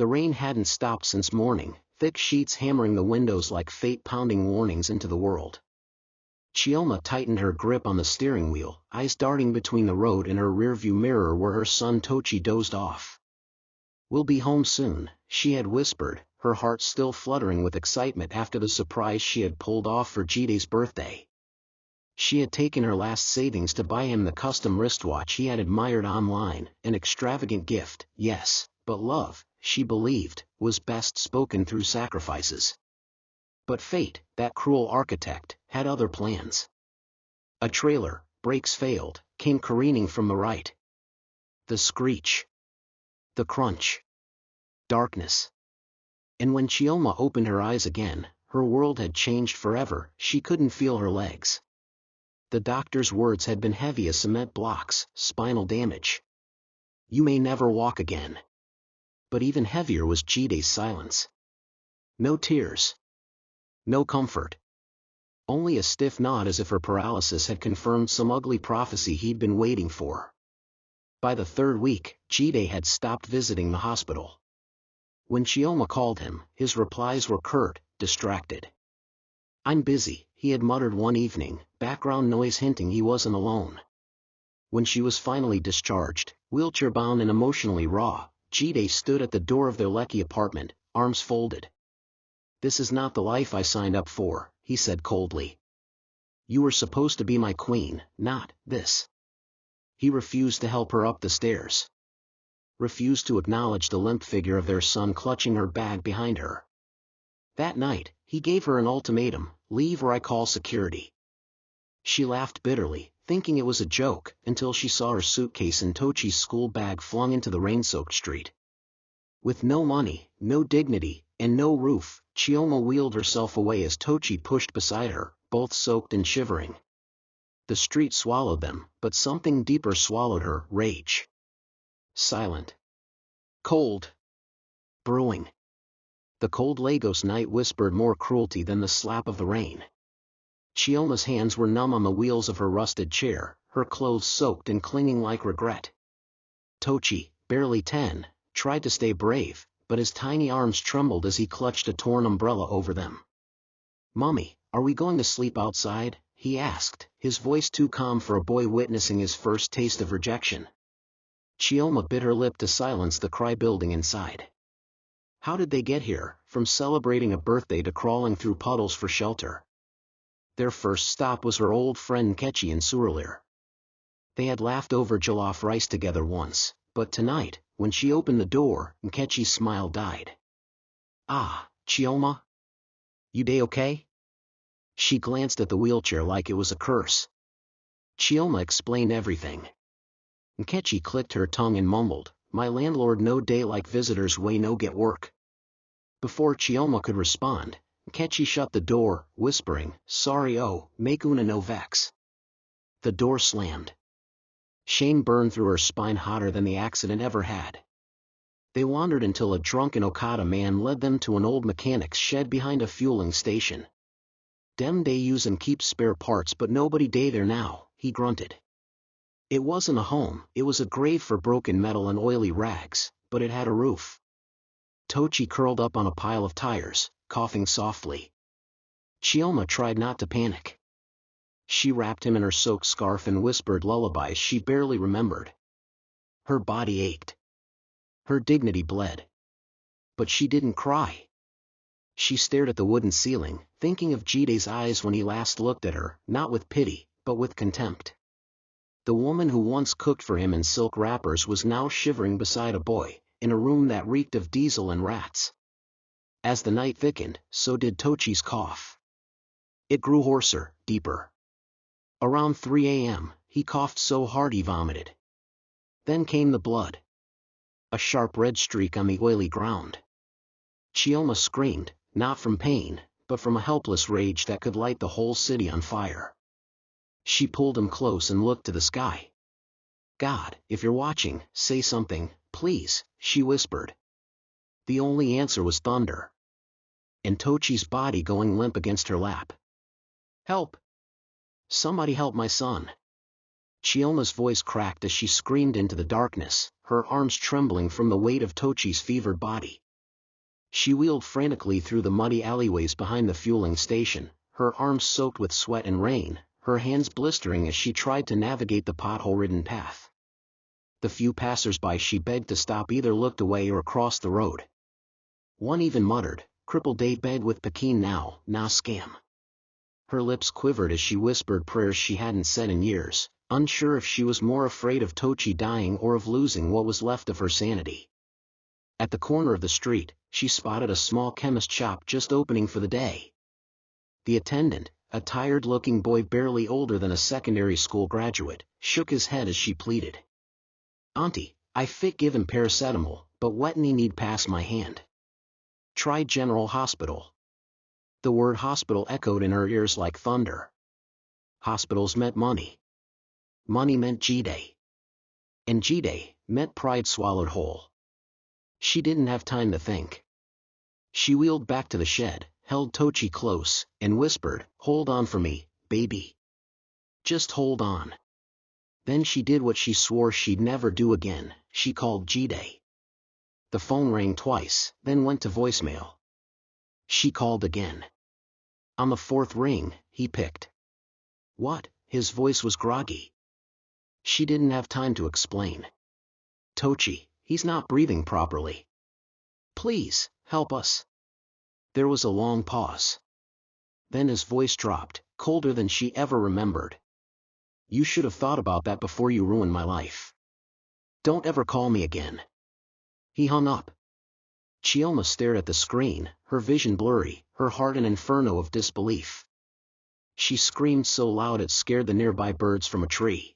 The rain hadn't stopped since morning, thick sheets hammering the windows like fate pounding warnings into the world. Chioma tightened her grip on the steering wheel, eyes darting between the road and her rearview mirror where her son Tochi dozed off. "We'll be home soon," she had whispered, her heart still fluttering with excitement after the surprise she had pulled off for Jide's birthday. She had taken her last savings to buy him the custom wristwatch he had admired online, an extravagant gift, yes, but love, she believed, was best spoken through sacrifices. But fate, that cruel architect, had other plans. A trailer, brakes failed, came careening from the right. The screech. The crunch. Darkness. And when Chioma opened her eyes again, her world had changed forever. She couldn't feel her legs. The doctor's words had been heavy as cement blocks, spinal damage. "You may never walk again." But even heavier was Jide's silence. No tears. No comfort. Only a stiff nod as if her paralysis had confirmed some ugly prophecy he'd been waiting for. By the third week, Jide had stopped visiting the hospital. When Chioma called him, his replies were curt, distracted. "I'm busy," he had muttered one evening, background noise hinting he wasn't alone. When she was finally discharged, wheelchair-bound and emotionally raw, Jide stood at the door of their Lekki apartment, arms folded. "This is not the life I signed up for," he said coldly. "You were supposed to be my queen, not this." He refused to help her up the stairs. Refused to acknowledge the limp figure of their son clutching her bag behind her. That night, he gave her an ultimatum: "Leave or I call security." She laughed bitterly, thinking it was a joke, until she saw her suitcase and Tochi's school bag flung into the rain-soaked street. With no money, no dignity, and no roof, Chioma wheeled herself away as Tochi pushed beside her, both soaked and shivering. The street swallowed them, but something deeper swallowed her: rage. Silent. Cold. Brewing. The cold Lagos night whispered more cruelty than the slap of the rain. Chioma's hands were numb on the wheels of her rusted chair, her clothes soaked and clinging like regret. Tochi, barely 10, tried to stay brave, but his tiny arms trembled as he clutched a torn umbrella over them. "Mommy, are we going to sleep outside?" he asked, his voice too calm for a boy witnessing his first taste of rejection. Chioma bit her lip to silence the cry building inside. How did they get here, from celebrating a birthday to crawling through puddles for shelter? Their first stop was her old friend Nkechi in Surulere. They had laughed over jollof rice together once, but tonight, when she opened the door, Nkechi's smile died. "Ah, Chioma? You day okay?" She glanced at the wheelchair like it was a curse. Chioma explained everything. Nkechi clicked her tongue and mumbled, "My landlord no day like visitors way no get work." Before Chioma could respond, Nkechi shut the door, whispering, "Sorry make una no vex." The door slammed. Shame burned through her spine hotter than the accident ever had. They wandered until a drunken Okada man led them to an old mechanic's shed behind a fueling station. "Dem dey use and keep spare parts but nobody dey there now," he grunted. It wasn't a home, it was a grave for broken metal and oily rags, but it had a roof. Tochi curled up on a pile of tires, coughing softly. Chioma tried not to panic. She wrapped him in her soaked scarf and whispered lullabies she barely remembered. Her body ached. Her dignity bled. But she didn't cry. She stared at the wooden ceiling, thinking of Jide's eyes when he last looked at her, not with pity, but with contempt. The woman who once cooked for him in silk wrappers was now shivering beside a boy, in a room that reeked of diesel and rats. As the night thickened, so did Tochi's cough. It grew hoarser, deeper. Around 3 a.m., he coughed so hard he vomited. Then came the blood. A sharp red streak on the oily ground. Chioma screamed, not from pain, but from a helpless rage that could light the whole city on fire. She pulled him close and looked to the sky. "God, if you're watching, say something, please," she whispered. The only answer was thunder. And Tochi's body going limp against her lap. "Help! Somebody help my son!" Chioma's voice cracked as she screamed into the darkness, her arms trembling from the weight of Tochi's fevered body. She wheeled frantically through the muddy alleyways behind the fueling station, her arms soaked with sweat and rain, her hands blistering as she tried to navigate the pothole-ridden path. The few passers-by she begged to stop either looked away or crossed the road. One even muttered, "Crippled day bed with Pekin now, nah scam." Her lips quivered as she whispered prayers she hadn't said in years, unsure if she was more afraid of Tochi dying or of losing what was left of her sanity. At the corner of the street, she spotted a small chemist shop just opening for the day. The attendant, a tired-looking boy barely older than a secondary school graduate, shook his head as she pleaded. "Auntie, I fit give him paracetamol, but wetney need pass my hand. Try General Hospital." The word hospital echoed in her ears like thunder. Hospitals meant money. Money meant G-Day. And G-Day meant pride swallowed whole. She didn't have time to think. She wheeled back to the shed, held Tochi close, and whispered, "Hold on for me, baby. Just hold on." Then she did what she swore she'd never do again, she called G-Day. The phone rang twice, then went to voicemail. She called again. On the fourth ring, he picked. "What?" His voice was groggy. She didn't have time to explain. "Tochi, he's not breathing properly. Please, help us." There was a long pause. Then his voice dropped, colder than she ever remembered. "You should have thought about that before you ruined my life. Don't ever call me again." He hung up. Chioma stared at the screen, her vision blurry, her heart an inferno of disbelief. She screamed so loud it scared the nearby birds from a tree.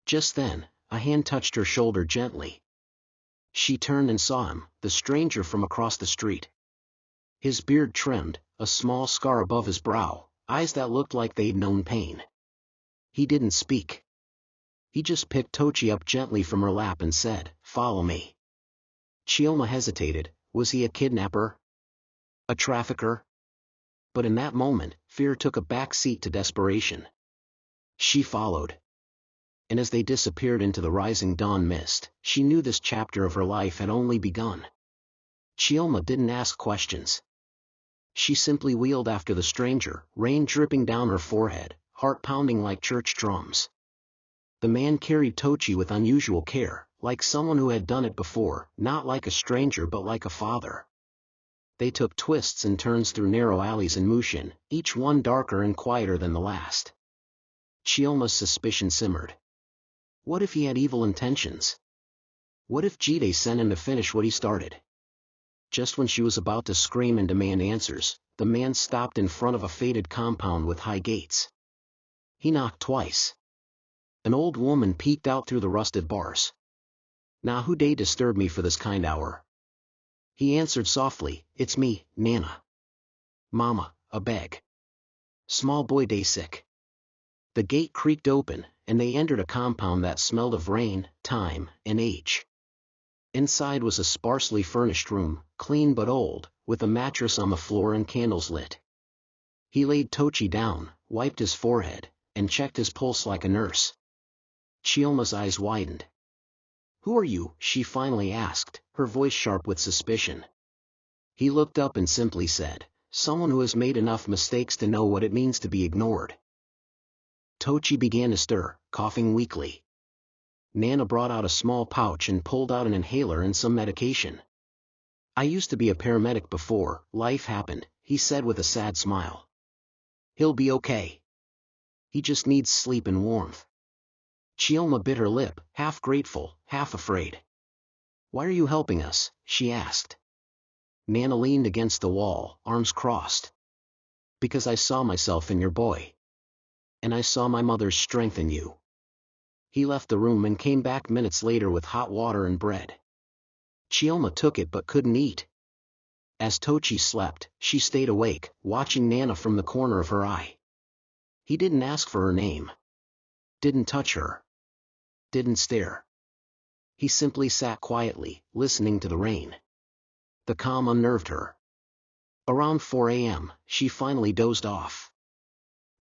Just then, a hand touched her shoulder gently. She turned and saw him, the stranger from across the street. His beard trimmed, a small scar above his brow, eyes that looked like they'd known pain. He didn't speak. He just picked Tochi up gently from her lap and said, "Follow me." Chioma hesitated. Was he a kidnapper? A trafficker? But in that moment, fear took a back seat to desperation. She followed. And as they disappeared into the rising dawn mist, she knew this chapter of her life had only begun. Chioma didn't ask questions. She simply wheeled after the stranger, rain dripping down her forehead, heart pounding like church drums. The man carried Tochi with unusual care, like someone who had done it before, not like a stranger but like a father. They took twists and turns through narrow alleys in Mushin, each one darker and quieter than the last. Chioma's suspicion simmered. What if he had evil intentions? What if Jide sent him to finish what he started? Just when she was about to scream and demand answers, the man stopped in front of a faded compound with high gates. He knocked twice. An old woman peeked out through the rusted bars. "Now who dey disturb me for this kind hour?" He answered softly, "It's me, Nana. Mama, a beg. Small boy dey sick." The gate creaked open, and they entered a compound that smelled of rain, time, and age. Inside was a sparsely furnished room, clean but old, with a mattress on the floor and candles lit. He laid Tochi down, wiped his forehead, and checked his pulse like a nurse. Chioma's eyes widened. "Who are you?" she finally asked, her voice sharp with suspicion. He looked up and simply said, "Someone who has made enough mistakes to know what it means to be ignored." Tochi began to stir, coughing weakly. Nana brought out a small pouch and pulled out an inhaler and some medication. "I used to be a paramedic before life happened," he said with a sad smile. "He'll be okay. He just needs sleep and warmth." Chioma bit her lip, half grateful, half afraid. "Why are you helping us?" she asked. Nana leaned against the wall, arms crossed. "Because I saw myself in your boy. And I saw my mother's strength in you." He left the room and came back minutes later with hot water and bread. Chioma took it but couldn't eat. As Tochi slept, she stayed awake, watching Nana from the corner of her eye. He didn't ask for her name. Didn't touch her. Didn't stare. He simply sat quietly, listening to the rain. The calm unnerved her. Around 4 a.m., she finally dozed off.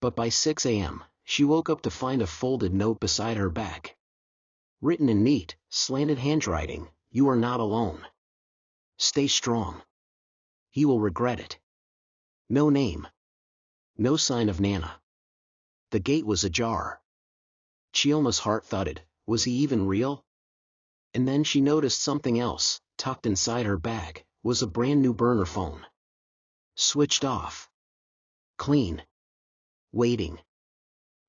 But by 6 a.m., she woke up to find a folded note beside her bag. Written in neat, slanted handwriting, "You are not alone. Stay strong." He will regret it. No name. No sign of Nana. The gate was ajar. Chiyoma's heart thudded. Was he even real? And then she noticed something else. Tucked inside her bag was a brand new burner phone. Switched off. Clean. Waiting.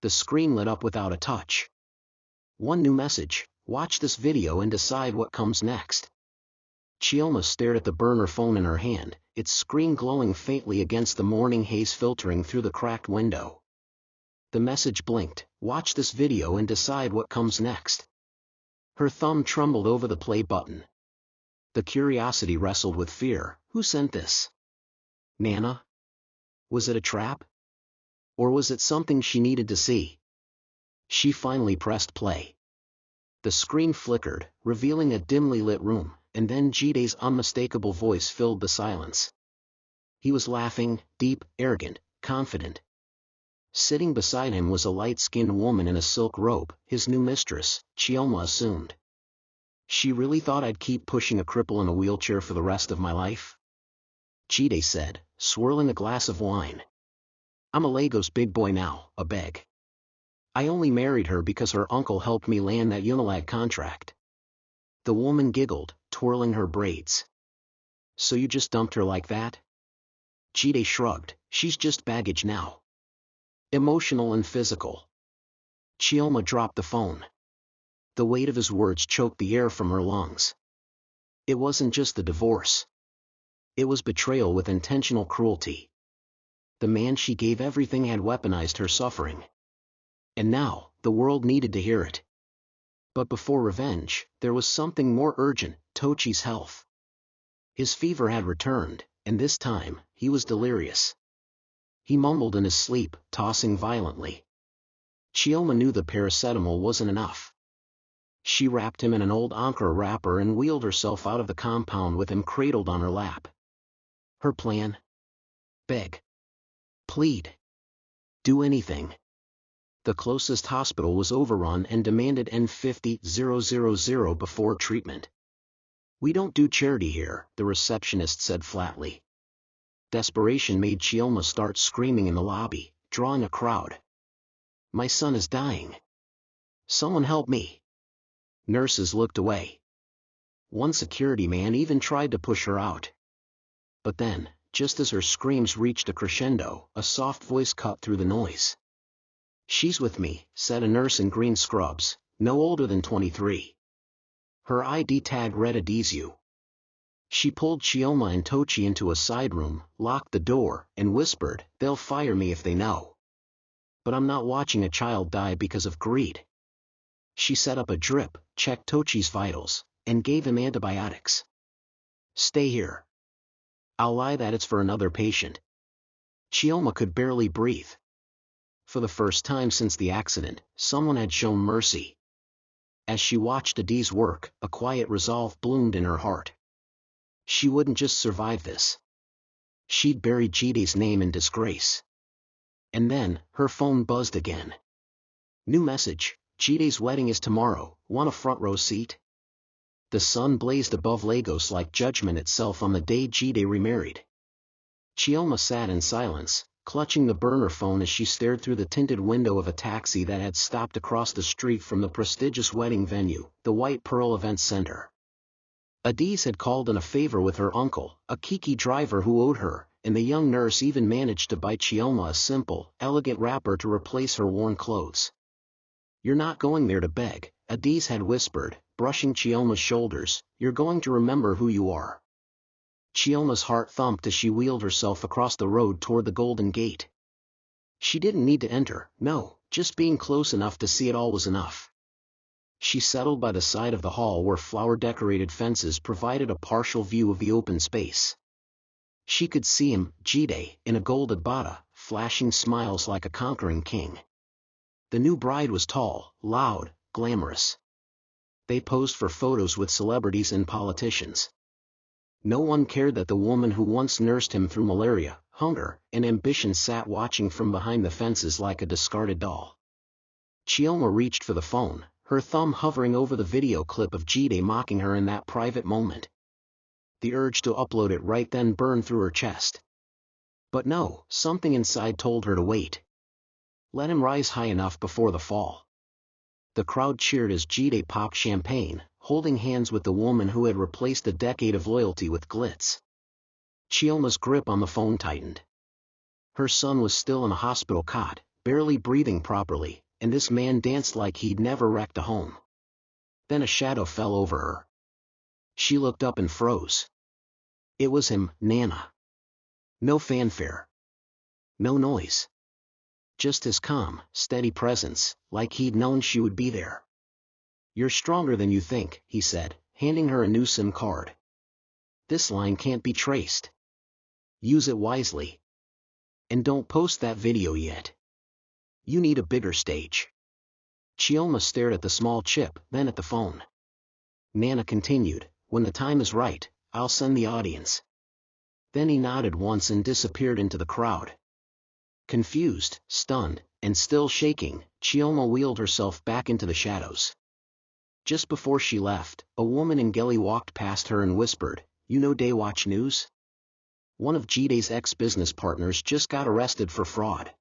The screen lit up without a touch. One new message: watch this video and decide what comes next. Chiyoma stared at the burner phone in her hand, its screen glowing faintly against the morning haze filtering through the cracked window. The message blinked: watch this video and decide what comes next. Her thumb trembled over the play button. The curiosity wrestled with fear. Who sent this? Nana? Was it a trap? Or was it something she needed to see? She finally pressed play. The screen flickered, revealing a dimly lit room, and then Jide's unmistakable voice filled the silence. He was laughing, deep, arrogant, confident. Sitting beside him was a light-skinned woman in a silk robe, his new mistress, Chiyoma assumed. She really thought I'd keep pushing a cripple in a wheelchair for the rest of my life? Jide said, swirling a glass of wine. I'm a Lagos big boy now, a beg. I only married her because her uncle helped me land that Unilag contract. The woman giggled, twirling her braids. So you just dumped her like that? Jide shrugged. She's just baggage now. Emotional and physical. Chiyoma dropped the phone. The weight of his words choked the air from her lungs. It wasn't just the divorce. It was betrayal with intentional cruelty. The man she gave everything had weaponized her suffering. And now, the world needed to hear it. But before revenge, there was something more urgent: Tochi's health. His fever had returned, and this time, he was delirious. He mumbled in his sleep, tossing violently. Chiyoma knew the paracetamol wasn't enough. She wrapped him in an old Ankara wrapper and wheeled herself out of the compound with him cradled on her lap. Her plan? Beg. Plead. Do anything. The closest hospital was overrun and demanded N50,000 before treatment. We don't do charity here, the receptionist said flatly. Desperation made Chiyoma start screaming in the lobby, drawing a crowd. My son is dying. Someone help me. Nurses looked away. One security man even tried to push her out. But then, just as her screams reached a crescendo, a soft voice cut through the noise. She's with me, said a nurse in green scrubs, no older than 23. Her ID tag read Adizu. She pulled Chiyoma and Tochi into a side room, locked the door, and whispered, they'll fire me if they know. But I'm not watching a child die because of greed. She set up a drip, checked Tochi's vitals, and gave him antibiotics. Stay here. I'll lie that it's for another patient. Chiyoma could barely breathe. For the first time since the accident, someone had shown mercy. As she watched Adi's work, a quiet resolve bloomed in her heart. She wouldn't just survive this. She'd bury Jide's name in disgrace. And then, her phone buzzed again. New message: Jide's wedding is tomorrow, want a front row seat? The sun blazed above Lagos like judgment itself on the day Jide remarried. Chiyoma sat in silence, clutching the burner phone as she stared through the tinted window of a taxi that had stopped across the street from the prestigious wedding venue, the White Pearl Event Center. Adiz had called in a favor with her uncle, a Kiki driver who owed her, and the young nurse even managed to buy Chiyoma a simple, elegant wrapper to replace her worn clothes. You're not going there to beg, Adiz had whispered, brushing Chiyoma's shoulders, you're going to remember who you are. Chiyoma's heart thumped as she wheeled herself across the road toward the Golden Gate. She didn't need to enter, no, just being close enough to see it all was enough. She settled by the side of the hall where flower-decorated fences provided a partial view of the open space. She could see him, Jide, in a gold agbada, flashing smiles like a conquering king. The new bride was tall, loud, glamorous. They posed for photos with celebrities and politicians. No one cared that the woman who once nursed him through malaria, hunger, and ambition sat watching from behind the fences like a discarded doll. Chiyoma reached for the phone, her thumb hovering over the video clip of Jide mocking her in that private moment. the urge to upload it right then burned through her chest. But no, something inside told her to wait. Let him rise high enough before the fall. The crowd cheered as Jide popped champagne, holding hands with the woman who had replaced a decade of loyalty with glitz. Chiyoma's grip on the phone tightened. Her son was still in a hospital cot, barely breathing properly, and this man danced like he'd never wrecked a home. Then a shadow fell over her. She looked up and froze. It was him, Nana. No fanfare. No noise. Just his calm, steady presence, like he'd known she would be there. "You're stronger than you think," he said, handing her a new SIM card. "This line can't be traced. Use it wisely. And don't post that video yet. You need a bigger stage." Chiyoma stared at the small chip, then at the phone. Nana continued, "When the time is right, I'll send the audience." Then he nodded once and disappeared into the crowd. Confused, stunned, and still shaking, Chiyoma wheeled herself back into the shadows. Just before she left, a woman in Gelly walked past her and whispered, "You know Daywatch News? One of Jide's ex-business partners just got arrested for fraud."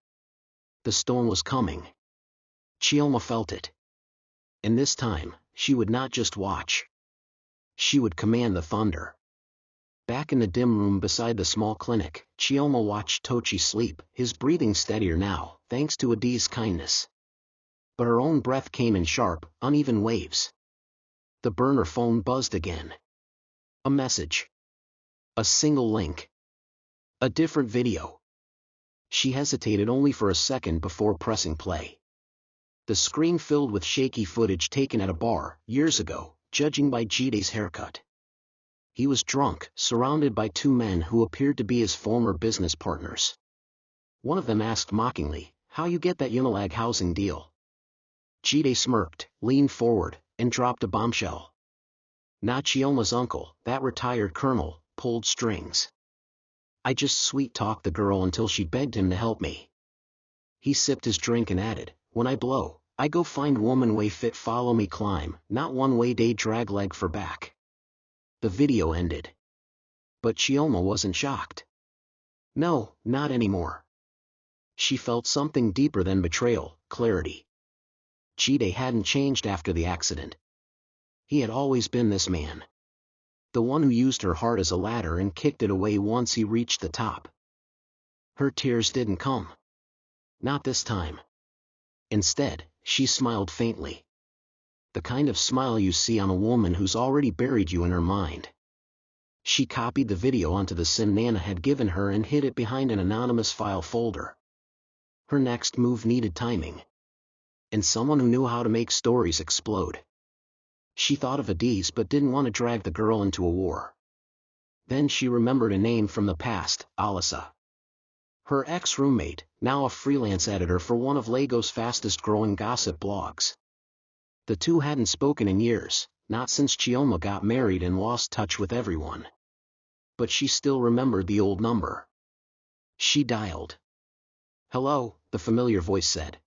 The storm was coming. Chiyoma felt it. And this time, she would not just watch. She would command the thunder. Back in the dim room beside the small clinic, Chiyoma watched Tochi sleep, his breathing steadier now, thanks to Adi's kindness. But her own breath came in sharp, uneven waves. The burner phone buzzed again. A message. A single link. A different video. She hesitated only for a second before pressing play. The screen filled with shaky footage taken at a bar, years ago, judging by Jide's haircut. He was drunk, surrounded by two men who appeared to be his former business partners. One of them asked mockingly, "How you get that Unilag housing deal?" Jide smirked, leaned forward, and dropped a bombshell. "Not Chiyoma's uncle, that retired colonel, pulled strings. I just sweet-talked the girl until she begged him to help me." He sipped his drink and added, "When I blow, I go find woman way fit follow me climb, not one way day drag leg for back." The video ended. But Chiyoma wasn't shocked. No, not anymore. She felt something deeper than betrayal, clarity. Jide hadn't changed after the accident. He had always been this man. The one who used her heart as a ladder and kicked it away once he reached the top. Her tears didn't come. Not this time. Instead, she smiled faintly. The kind of smile you see on a woman who's already buried you in her mind. She copied the video onto the SIM Nana had given her and hid it behind an anonymous file folder. Her next move needed timing. And someone who knew how to make stories explode. She thought of Adi's but didn't want to drag the girl into a war. Then she remembered a name from the past, Alisa. Her ex-roommate, now a freelance editor for one of Lego's fastest-growing gossip blogs. The two hadn't spoken in years, not since Chiyoma got married and lost touch with everyone. But she still remembered the old number. She dialed. "Hello," the familiar voice said.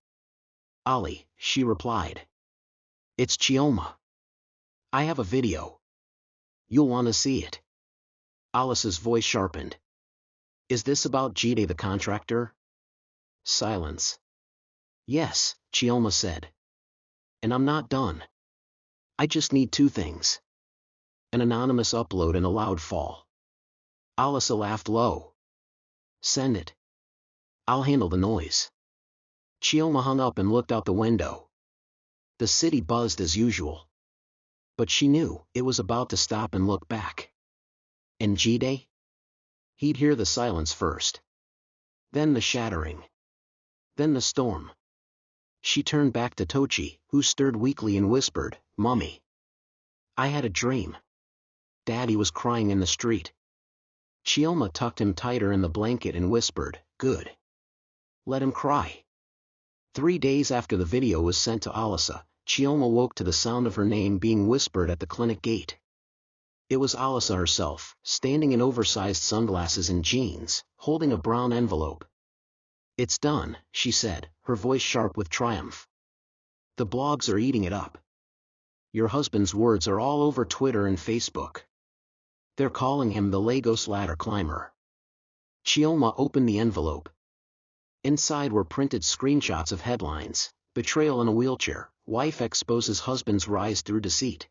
"Ali," she replied. "It's Chiyoma. I have a video. You'll want to see it." Alice's voice sharpened. "Is this about Jide the contractor?" Silence. "Yes," Chiyoma said. "And I'm not done. I just need two things. An anonymous upload and a loud fall." Alisa laughed low. "Send it. I'll handle the noise." Chiyoma hung up and looked out the window. The city buzzed as usual. But she knew it was about to stop and look back. And Jide? He'd hear the silence first. Then the shattering. Then the storm. She turned back to Tochi, who stirred weakly and whispered, "Mummy. I had a dream. Daddy was crying in the street." Chiyoma tucked him tighter in the blanket and whispered, "Good. Let him cry." 3 days after the video was sent to Alisa, Chiyoma woke to the sound of her name being whispered at the clinic gate. It was Alisa herself, standing in oversized sunglasses and jeans, holding a brown envelope. "It's done," she said, her voice sharp with triumph. "The blogs are eating it up. Your husband's words are all over Twitter and Facebook. They're calling him the Lagos ladder climber. Chioma opened the envelope. Inside were printed screenshots of headlines: betrayal in a wheelchair, wife exposes husband's rise through deceit.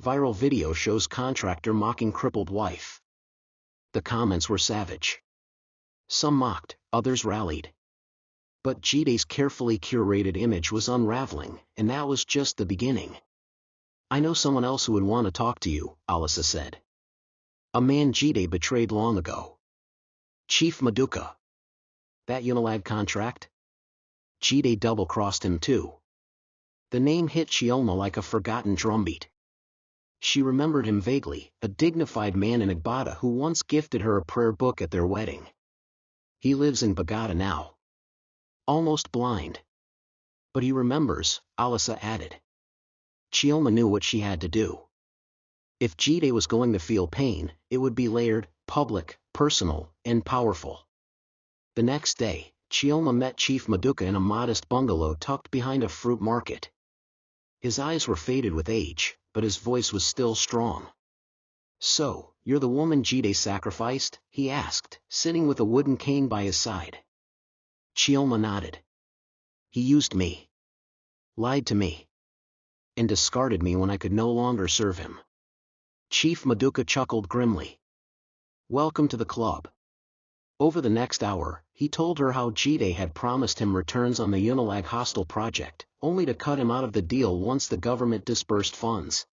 Viral video shows contractor mocking crippled wife. The comments were savage. Some mocked, others rallied. But Jide's carefully curated image was unraveling, and that was just the beginning. "I know someone else who would want to talk to you," Alisa said. "A man Jide betrayed long ago. Chief Maduka. That Unilag contract? Jide double-crossed him too." The name hit Chioma like a forgotten drumbeat. She remembered him vaguely, a dignified man in Agbada who once gifted her a prayer book at their wedding. He lives in Bagada now. Almost blind. But he remembers, Alisa added. Chioma knew what she had to do. If Jide was going to feel pain, it would be layered, public, personal, and powerful. The next day, Chioma met Chief Maduka in a modest bungalow tucked behind a fruit market. His eyes were faded with age, but his voice was still strong. "So, you're the woman Jide sacrificed?" he asked, sitting with a wooden cane by his side. Chioma nodded. "He used me. Lied to me. And discarded me when I could no longer serve him." Chief Maduka chuckled grimly. "Welcome to the club." Over the next hour, he told her how Jide had promised him returns on the Unilag hostel project, only to cut him out of the deal once the government disbursed funds.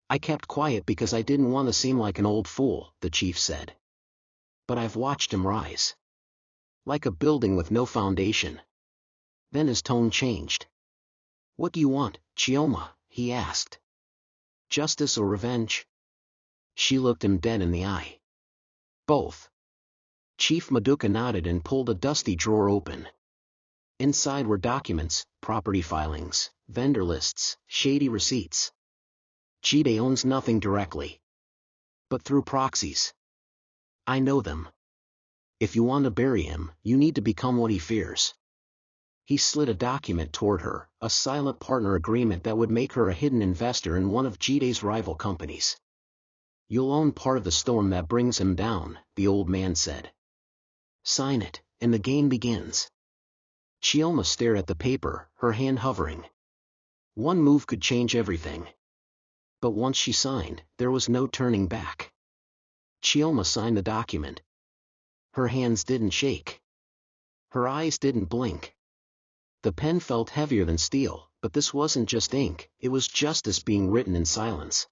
"I kept quiet because I didn't want to seem like an old fool," the chief said. "But I've watched him rise. Like a building with no foundation." Then his tone changed. "What do you want, Chioma?" he asked. "Justice or revenge?" She looked him dead in the eye. "Both." Chief Maduka nodded and pulled a dusty drawer open. Inside were documents, property filings, vendor lists, shady receipts. "Jide owns nothing directly. But through proxies. I know them. If you want to bury him, you need to become what he fears." He slid a document toward her, a silent partner agreement that would make her a hidden investor in one of Jide's rival companies. "You'll own part of the storm that brings him down," the old man said. "Sign it, and the game begins." Chioma stared at the paper, her hand hovering. One move could change everything. But once she signed, there was no turning back. Chioma signed the document. Her hands didn't shake. Her eyes didn't blink. The pen felt heavier than steel, but this wasn't just ink, it was justice being written in silence.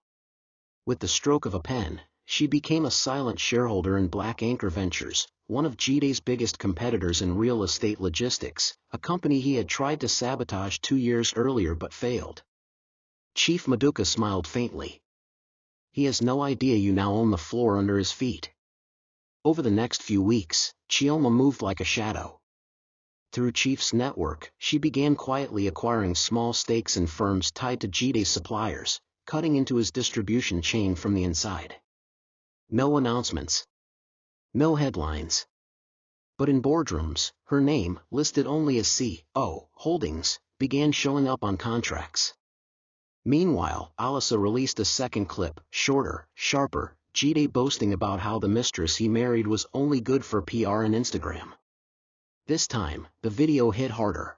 With the stroke of a pen, she became a silent shareholder in Black Anchor Ventures, one of Jide's biggest competitors in real estate logistics, a company he had tried to sabotage 2 years earlier but failed. Chief Maduka smiled faintly. "He has no idea you now own the floor under his feet." Over the next few weeks, Chioma moved like a shadow. Through Chief's network, she began quietly acquiring small stakes in firms tied to Jide's suppliers, cutting into his distribution chain from the inside. No announcements. No headlines. But in boardrooms, her name, listed only as C.O. Holdings, began showing up on contracts. Meanwhile, Alisa released a second clip, shorter, sharper, Jide boasting about how the mistress he married was only good for PR and Instagram. This time, the video hit harder.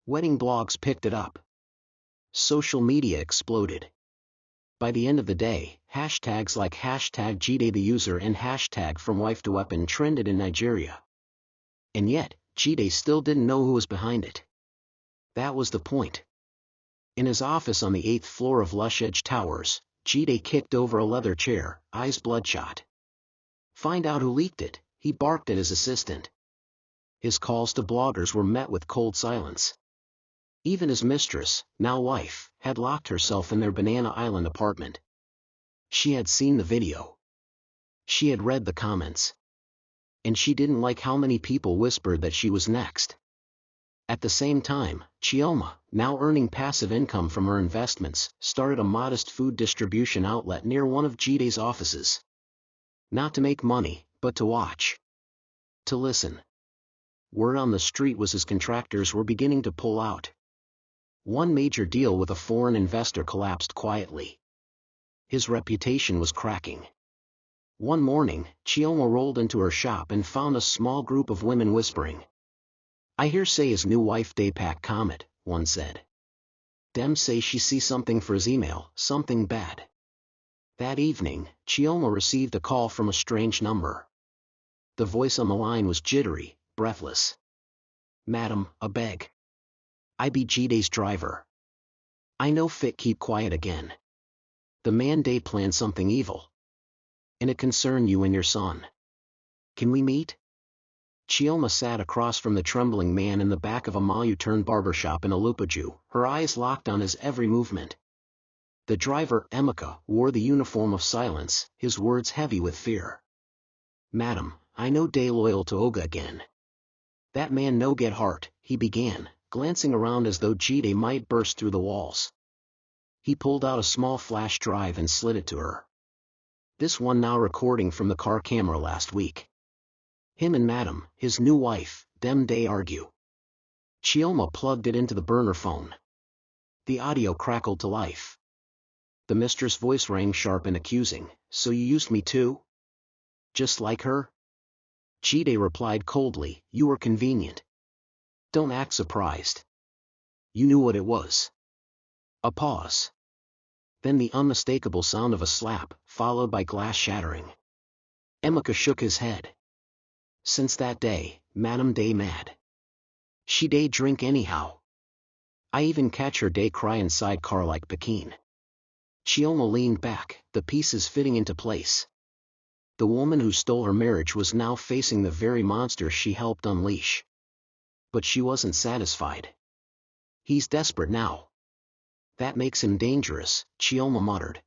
Wedding blogs picked it up. Social media exploded. By the end of the day, hashtags like #Jide the user and #from wife to weapon trended in Nigeria. And yet, Jide still didn't know who was behind it. That was the point. In his office on the 8th floor of Lush Edge Towers, Jide kicked over a leather chair, eyes bloodshot. "Find out who leaked it," he barked at his assistant. His calls to bloggers were met with cold silence. Even his mistress, now wife, had locked herself in their Banana Island apartment. She had seen the video. She had read the comments. And she didn't like how many people whispered that she was next. At the same time, Chioma, now earning passive income from her investments, started a modest food distribution outlet near one of Jide's offices. Not to make money, but to watch. To listen. Word on the street was his contractors were beginning to pull out. One major deal with a foreign investor collapsed quietly. His reputation was cracking. One morning, Chioma rolled into her shop and found a small group of women whispering. "I hear say his new wife dey pack comet," one said. "Dem say she see something for his email, something bad." That evening, Chioma received a call from a strange number. The voice on the line was jittery, breathless. "Madam, a beg. I be Jiday's driver. I know fit keep quiet again. The man dey plan something evil. And it concern you and your son. Can we meet?" Chioma sat across from the trembling man in the back of a Mayu-turned barbershop in Alupaju, her eyes locked on his every movement. The driver, Emeka, wore the uniform of silence, his words heavy with fear. "Madam, I no dey loyal to Oga again. That man no get heart," he began, glancing around as though Jide might burst through the walls. He pulled out a small flash drive and slid it to her. "This one now recording from the car camera last week. Him and Madam, his new wife, dem dey argue." Chioma plugged it into the burner phone. The audio crackled to life. The mistress' voice rang sharp and accusing. "So you used me too? Just like her?" Jide replied coldly, "You were convenient. Don't act surprised. You knew what it was." A pause. Then the unmistakable sound of a slap, followed by glass shattering. Emeka shook his head. "Since that day, Madam dey mad. She dey drink anyhow. I even catch her dey cry inside car like Pekin." Chioma leaned back, the pieces fitting into place. The woman who stole her marriage was now facing the very monster she helped unleash. But she wasn't satisfied. "He's desperate now. That makes him dangerous," Chioma muttered.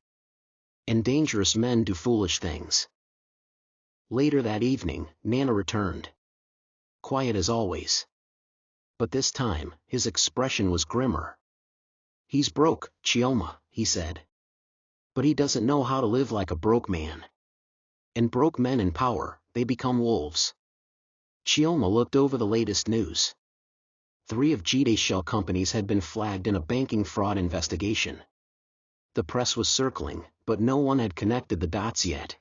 "And dangerous men do foolish things." Later that evening, Nana returned. Quiet as always. But this time, his expression was grimmer. "He's broke, Chioma," he said. "But he doesn't know how to live like a broke man. And broke men in power, they become wolves." Chioma looked over the latest news. 3 of Jide's shell companies had been flagged in a banking fraud investigation. The press was circling, but no one had connected the dots yet.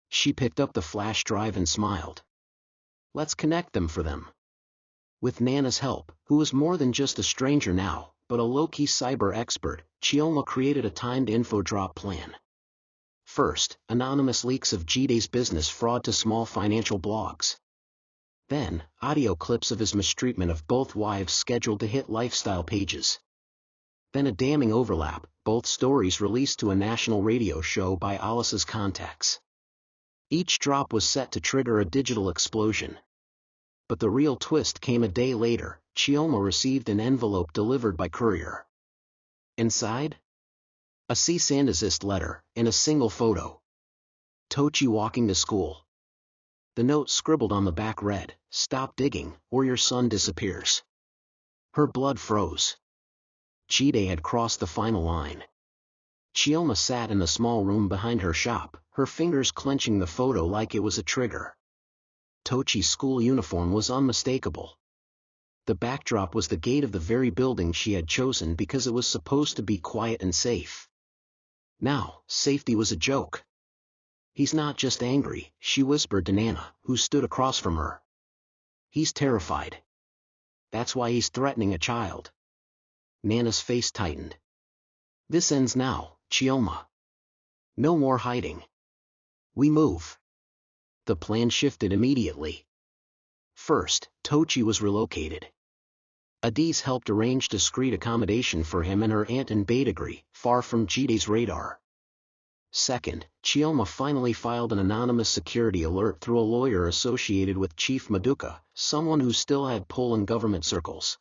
She picked up the flash drive and smiled. "Let's connect them for them." With Nana's help, who was more than just a stranger now, but a low-key cyber expert, Chioma created a timed info drop plan. First, anonymous leaks of Jide's business fraud to small financial blogs. Then, audio clips of his mistreatment of both wives scheduled to hit lifestyle pages. Then a damning overlap, both stories released to a national radio show by Alice's contacts. Each drop was set to trigger a digital explosion. But the real twist came a day later. Chioma received an envelope delivered by courier. Inside? A cease and desist letter, in a single photo. Tochi walking to school. The note scribbled on the back read, "Stop digging, or your son disappears." Her blood froze. Jide had crossed the final line. Chioma sat in the small room behind her shop, her fingers clenching the photo like it was a trigger. Tochi's school uniform was unmistakable. The backdrop was the gate of the very building she had chosen because it was supposed to be quiet and safe. Now, safety was a joke. "He's not just angry," she whispered to Nana, who stood across from her. "He's terrified. That's why he's threatening a child." Nana's face tightened. "This ends now, Chioma. No more hiding. We move." The plan shifted immediately. First, Tochi was relocated. Adiz helped arrange discreet accommodation for him and her aunt in Baidagri, far from Jide's radar. Second, Chioma finally filed an anonymous security alert through a lawyer associated with Chief Maduka, someone who still had pull in government circles.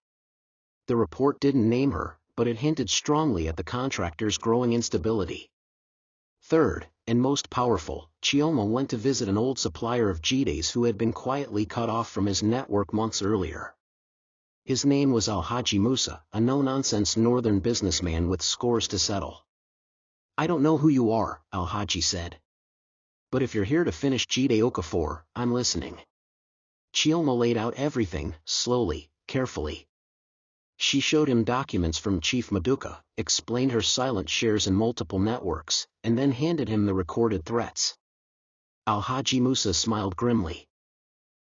The report didn't name her, but it hinted strongly at the contractor's growing instability. Third, and most powerful, Chioma went to visit an old supplier of Jide's who had been quietly cut off from his network months earlier. His name was Alhaji Musa, a no-nonsense northern businessman with scores to settle. "I don't know who you are," Alhaji said. "But if you're here to finish Jide Okafor, I'm listening." Chioma laid out everything, slowly, carefully. She showed him documents from Chief Maduka, explained her silent shares in multiple networks, and then handed him the recorded threats. Al-Haji Musa smiled grimly.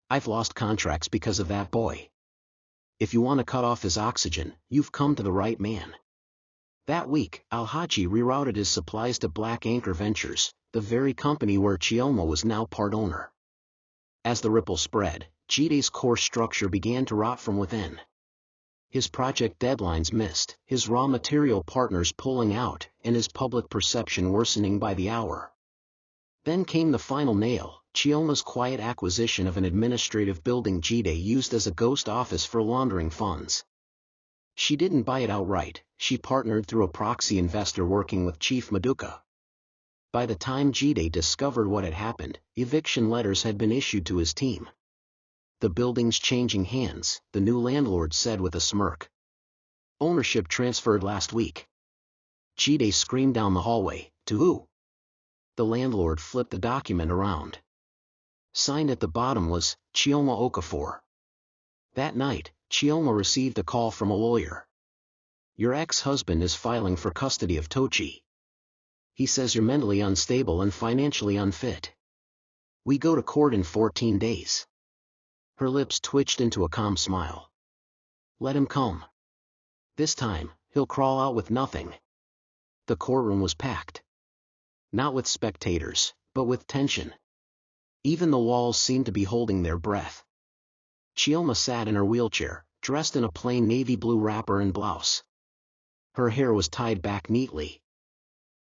I've lost contracts because of that boy. If you want to cut off his oxygen, you've come to the right man. That week, Al-Haji rerouted his supplies to Black Anchor Ventures, the very company where Chioma was now part owner. As the ripple spread, Jide's core structure began to rot from within. His project deadlines missed, his raw material partners pulling out, and his public perception worsening by the hour. Then came the final nail, Chioma's quiet acquisition of an administrative building Jide used as a ghost office for laundering funds. She didn't buy it outright, she partnered through a proxy investor working with Chief Maduka. By the time Jide discovered what had happened, eviction letters had been issued to his team. The building's changing hands, the new landlord said with a smirk. Ownership transferred last week. Jide screamed down the hallway, to who? The landlord flipped the document around. Signed at the bottom was, Chioma Okafor. That night, Chioma received a call from a lawyer. Your ex-husband is filing for custody of Tochi. He says you're mentally unstable and financially unfit. We go to court in 14 days. Her lips twitched into a calm smile. Let him come. This time, he'll crawl out with nothing. The courtroom was packed. Not with spectators, but with tension. Even the walls seemed to be holding their breath. Chioma sat in her wheelchair, dressed in a plain navy blue wrapper and blouse. Her hair was tied back neatly.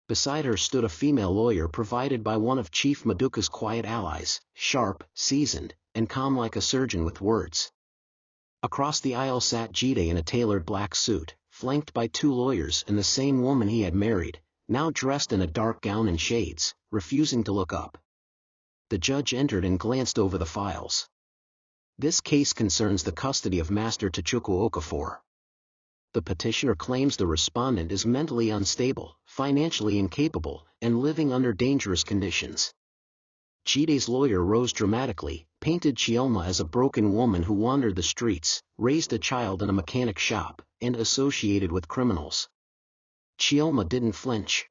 Beside her stood a female lawyer provided by one of Chief Maduka's quiet allies, sharp, seasoned, and calm like a surgeon with words. Across the aisle sat Jide in a tailored black suit, flanked by two lawyers and the same woman he had married, now dressed in a dark gown and shades, refusing to look up. The judge entered and glanced over the files. This case concerns the custody of Master Tochukwu Okafor. The petitioner claims the respondent is mentally unstable, financially incapable, and living under dangerous conditions. Jide's lawyer rose dramatically, painted Chioma as a broken woman who wandered the streets, raised a child in a mechanic shop, and associated with criminals. Chioma didn't flinch.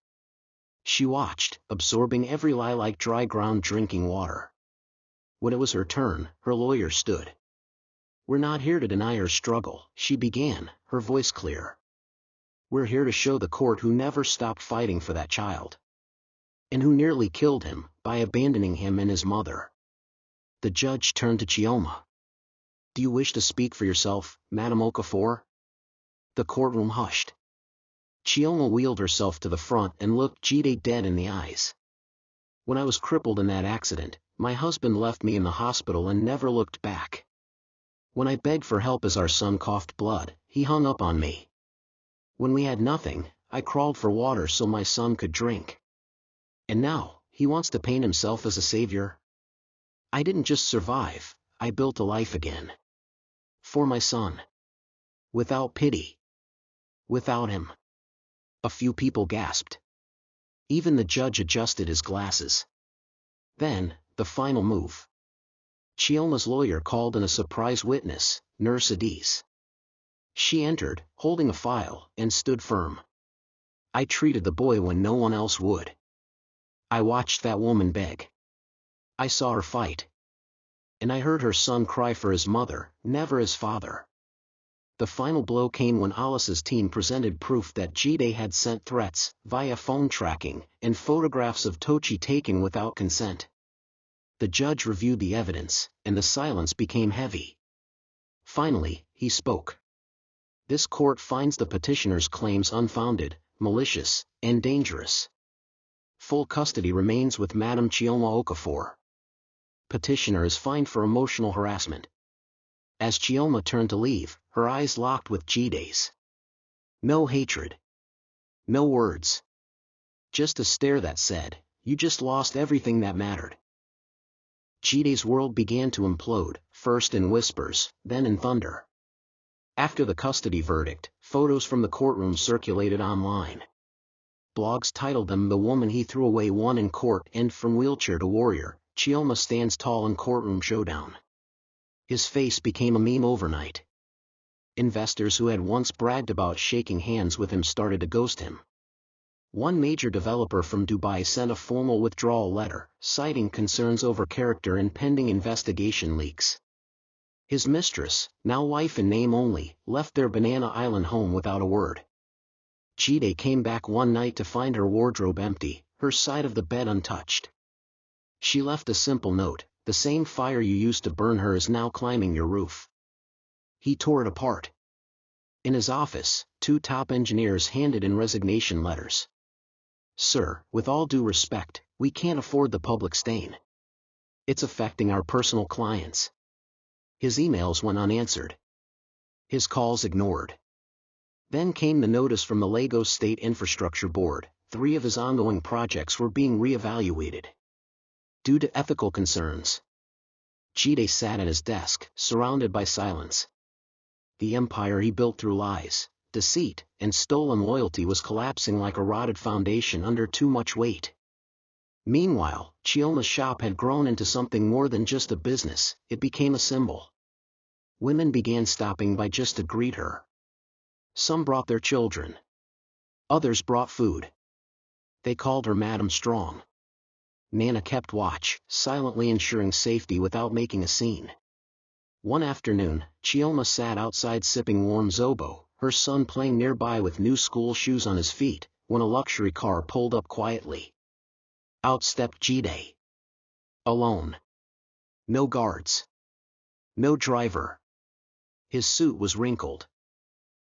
She watched, absorbing every lie like dry ground drinking water. When it was her turn, her lawyer stood. We're not here to deny her struggle, she began, her voice clear. We're here to show the court who never stopped fighting for that child. And who nearly killed him, by abandoning him and his mother. The judge turned to Chioma. Do you wish to speak for yourself, Madam Okafor? The courtroom hushed. Chioma wheeled herself to the front and looked Jide dead in the eyes. When I was crippled in that accident, my husband left me in the hospital and never looked back. When I begged for help as our son coughed blood, he hung up on me. When we had nothing, I crawled for water so my son could drink. And now, he wants to paint himself as a savior? I didn't just survive, I built a life again. For my son. Without pity. Without him. A few people gasped. Even the judge adjusted his glasses. Then, the final move. Chioma's lawyer called in a surprise witness, Nurse Adis. She entered, holding a file, and stood firm. I treated the boy when no one else would. I watched that woman beg. I saw her fight. And I heard her son cry for his mother, never his father. The final blow came when Alice's team presented proof that Jide had sent threats, via phone tracking, and photographs of Tochi taken without consent. The judge reviewed the evidence, and the silence became heavy. Finally, he spoke. This court finds the petitioner's claims unfounded, malicious, and dangerous. Full custody remains with Madam Chioma Okafor. Petitioner is fined for emotional harassment. As Chioma turned to leave, her eyes locked with Jide's. No hatred. No words. Just a stare that said, you just lost everything that mattered. Jide's world began to implode, first in whispers, then in thunder. After the custody verdict, photos from the courtroom circulated online. Blogs titled them The Woman He Threw Away Won in Court and From Wheelchair to Warrior, Chioma Stands Tall in Courtroom Showdown. His face became a meme overnight. Investors who had once bragged about shaking hands with him started to ghost him. One major developer from Dubai sent a formal withdrawal letter, citing concerns over character and pending investigation leaks. His mistress, now wife in name only, left their Banana Island home without a word. Jide came back one night to find her wardrobe empty, her side of the bed untouched. She left a simple note: "The same fire you used to burn her is now climbing your roof." He tore it apart. In his office, two top engineers handed in resignation letters. "Sir, with all due respect, we can't afford the public stain. It's affecting our personal clients." His emails went unanswered. His calls ignored. Then came the notice from the Lagos State Infrastructure Board: 3 of his ongoing projects were being re-evaluated due to ethical concerns. Jide sat at his desk, surrounded by silence. The empire he built through lies, deceit, and stolen loyalty was collapsing like a rotted foundation under too much weight. Meanwhile, Chiyoma's shop had grown into something more than just a business. It became a symbol. Women began stopping by just to greet her. Some brought their children. Others brought food. They called her Madam Strong. Nana kept watch, silently ensuring safety without making a scene. One afternoon, Chiyoma sat outside sipping warm zobo, her son playing nearby with new school shoes on his feet, when a luxury car pulled up quietly. Out stepped Jide. Alone. No guards. No driver. His suit was wrinkled.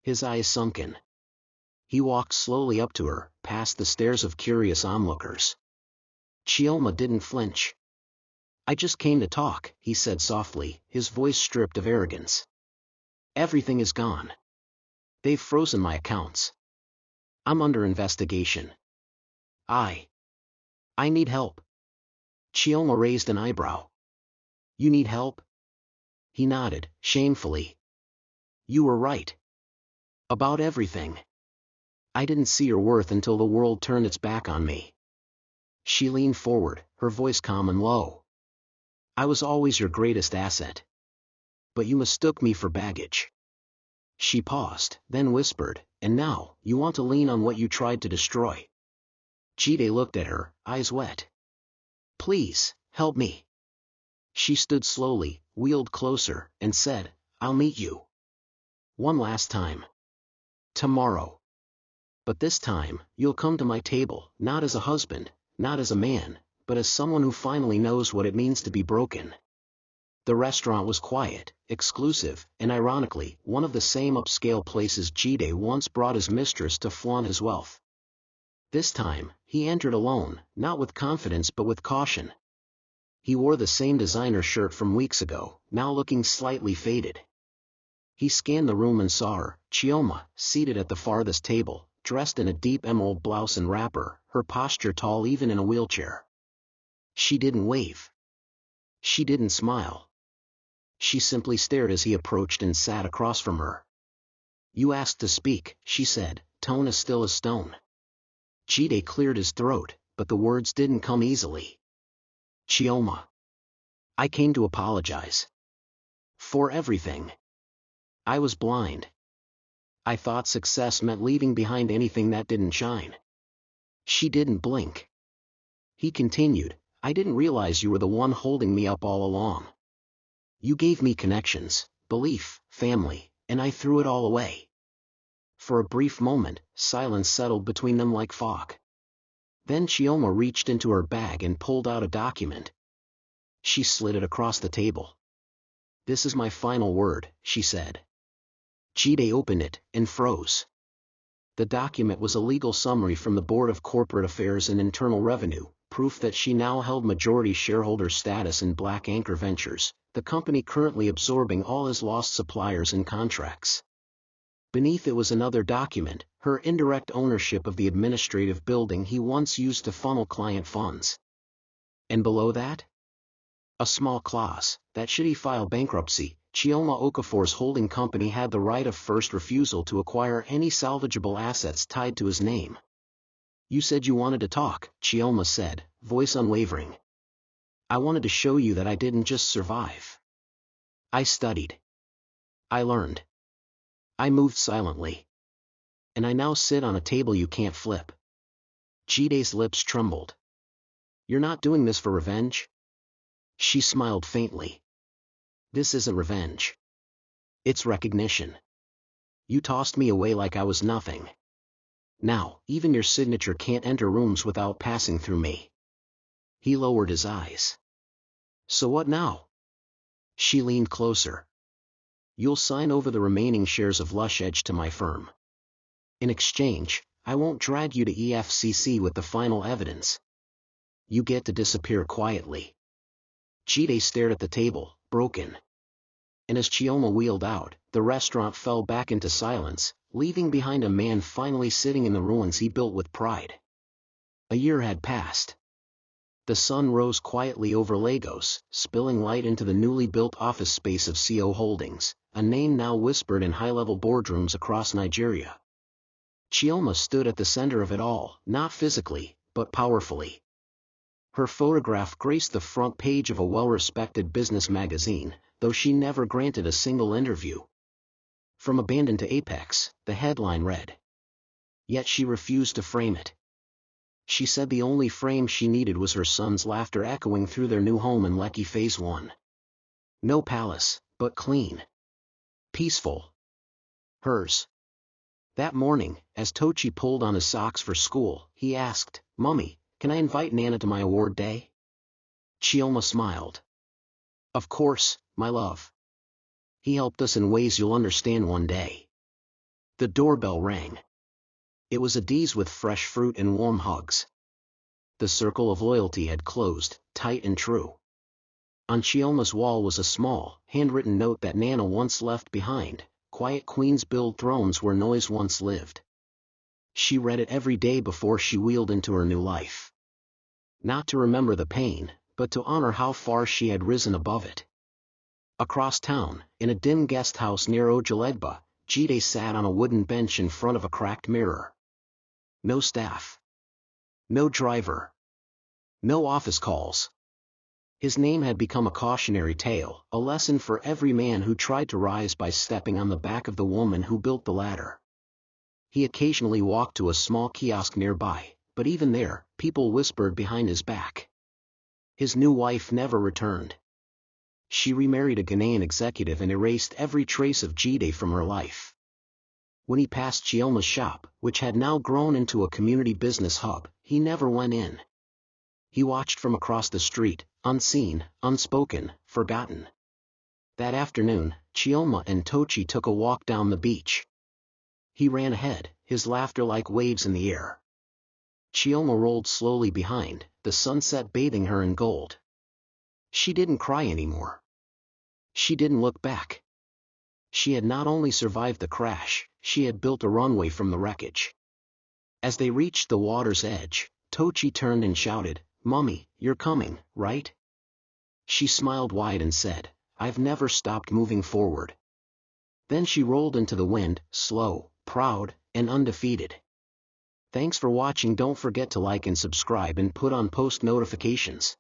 His eyes sunken. He walked slowly up to her, past the stares of curious onlookers. Chiyoma didn't flinch. "I just came to talk," he said softly, his voice stripped of arrogance. "Everything is gone. They've frozen my accounts. I'm under investigation. I need help." Chiyoma raised an eyebrow. "You need help?" He nodded, shamefully. "You were right. About everything. I didn't see your worth until the world turned its back on me." She leaned forward, her voice calm and low. "I was always your greatest asset. But you mistook me for baggage." She paused, then whispered, "And now, you want to lean on what you tried to destroy." Jide looked at her, eyes wet. "Please, help me." She stood slowly, wheeled closer, and said, "I'll meet you. One last time. Tomorrow. But this time, you'll come to my table, not as a husband, not as a man, but as someone who finally knows what it means to be broken." The restaurant was quiet, exclusive, and ironically, one of the same upscale places Jide once brought his mistress to flaunt his wealth. This time, he entered alone, not with confidence but with caution. He wore the same designer shirt from weeks ago, now looking slightly faded. He scanned the room and saw her, Chiyoma, seated at the farthest table, dressed in a deep emerald blouse and wrapper, her posture tall even in a wheelchair. She didn't wave. She didn't smile. She simply stared as he approached and sat across from her. "You asked to speak," she said, tone as still as stone. Jide cleared his throat, but the words didn't come easily. "Chiyoma. I came to apologize. For everything. I was blind. I thought success meant leaving behind anything that didn't shine." She didn't blink. He continued, "I didn't realize you were the one holding me up all along. You gave me connections, belief, family, and I threw it all away." For a brief moment, silence settled between them like fog. Then Chiyoma reached into her bag and pulled out a document. She slid it across the table. "This is my final word," she said. Jide opened it, and froze. The document was a legal summary from the Board of Corporate Affairs and Internal Revenue, proof that she now held majority shareholder status in Black Anchor Ventures, the company currently absorbing all his lost suppliers and contracts. Beneath it was another document, her indirect ownership of the administrative building he once used to funnel client funds. And below that? A small clause, that should he file bankruptcy, Chiyoma Okafor's holding company had the right of first refusal to acquire any salvageable assets tied to his name. "You said you wanted to talk," Chiyoma said, voice unwavering. "I wanted to show you that I didn't just survive. I studied. I learned. I moved silently. And I now sit on a table you can't flip. Jide's lips trembled. You're not doing this for revenge? She smiled faintly. This isn't revenge. It's recognition. You tossed me away like I was nothing. Now, even your signature can't enter rooms without passing through me. He lowered his eyes. So what now? She leaned closer. You'll sign over the remaining shares of Lush Edge to my firm. In exchange, I won't drag you to EFCC with the final evidence. You get to disappear quietly. Jide stared at the table, broken. And as Chioma wheeled out, the restaurant fell back into silence, leaving behind a man finally sitting in the ruins he built with pride. A year had passed. The sun rose quietly over Lagos, spilling light into the newly built office space of CO Holdings, a name now whispered in high-level boardrooms across Nigeria. Chioma stood at the center of it all, not physically, but powerfully. Her photograph graced the front page of a well-respected business magazine, though she never granted a single interview. From abandoned to apex, the headline read. Yet she refused to frame it. She said the only frame she needed was her son's laughter echoing through their new home in Lekki Phase 1. No palace, but clean. Peaceful. Hers. That morning, as Tochi pulled on his socks for school, he asked, Mummy, can I invite Nana to my award day? Chioma smiled. Of course, my love. He helped us in ways you'll understand one day. The doorbell rang. It was Adiz with fresh fruit and warm hugs. The circle of loyalty had closed, tight and true. On Chioma's wall was a small, handwritten note that Nana once left behind. Quiet queens build thrones where noise once lived. She read it every day before she wheeled into her new life. Not to remember the pain, but to honor how far she had risen above it. Across town, in a dim guest house near Ojalegba, Jide sat on a wooden bench in front of a cracked mirror. No staff. No driver. No office calls. His name had become a cautionary tale, a lesson for every man who tried to rise by stepping on the back of the woman who built the ladder. He occasionally walked to a small kiosk nearby, but even there, people whispered behind his back. His new wife never returned. She remarried a Ghanaian executive and erased every trace of Jide from her life. When he passed Chioma's shop, which had now grown into a community business hub, he never went in. He watched from across the street, unseen, unspoken, forgotten. That afternoon, Chioma and Tochi took a walk down the beach. He ran ahead, his laughter like waves in the air. Chioma rolled slowly behind, the sunset bathing her in gold. She didn't cry anymore. She didn't look back. She had not only survived the crash, she had built a runway from the wreckage. As they reached the water's edge, Tochi turned and shouted, Mummy, you're coming, right? She smiled wide and said, I've never stopped moving forward. Then she rolled into the wind, slow, proud, and undefeated. Thanks for watching. Don't forget to like and subscribe and put on post notifications.